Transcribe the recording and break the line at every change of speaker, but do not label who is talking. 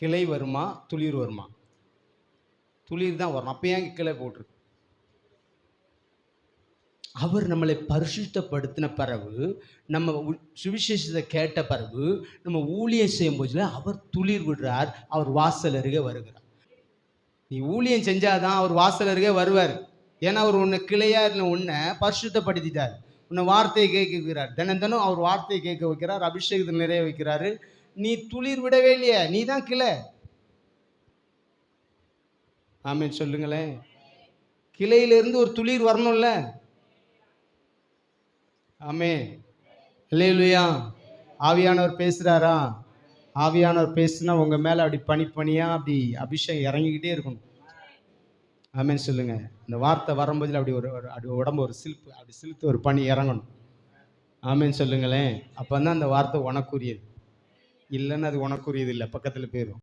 கிளை வருமா துளிர் வருமா? துளிர் தான் வரணும். அப்ப ஏன் கிளை போட்டிருக்கு? அவர் நம்மளை பரிசுத்தப்படுத்தின பிறகு, நம்ம சுவிசேஷத்தை கேட்ட பிறகு, நம்ம ஊழியம் செய்யும் போதுல அவர் துளிர் விடுறார். அவர் வாசல் அருகே வருகிறார். நீ ஊழியம் செஞ்சாதான் அவர் வாசல் அருகே வருவார். ஏன்னா அவர் உன்னை கிளையா இருந்த உன்னை பரிசுத்தப்படுத்திட்டார். உன்னை வார்த்தையை கேட்க வைக்கிறார். தினம் தினம் அவர் வார்த்தையை கேட்க வைக்கிறார். அபிஷேகத்தை நிறைய வைக்கிறாரு. நீ துளிர் விடவே இல்லையே, நீ தான் கிளை. ஆமென் சொல்லுங்களேன். கிளையிலிருந்து ஒரு துளிர் வரணும்ல. ஆமென். அல்லேலூயா. ஆவியானவர் பேசுறாரா? ஆவியானவர் பேசுனா உங்க மேல அப்படி பனிப்பனியா அப்படி அபிஷேகம் இறங்கிக்கிட்டே இருக்கணும். ஆமென் சொல்லுங்க. இந்த வார்த்தை வரும்போது அப்படி அப்படி உடம்பு ஒரு சிலிப்பு அப்படி சிலுத்து ஒரு பனி இறங்கணும். ஆமென் சொல்லுங்களேன். அப்பதான் அந்த வார்த்தை உனக்குரியது. இல்லைன்னு அது உனக்குரியது இல்லை, பக்கத்துல போயிடும்.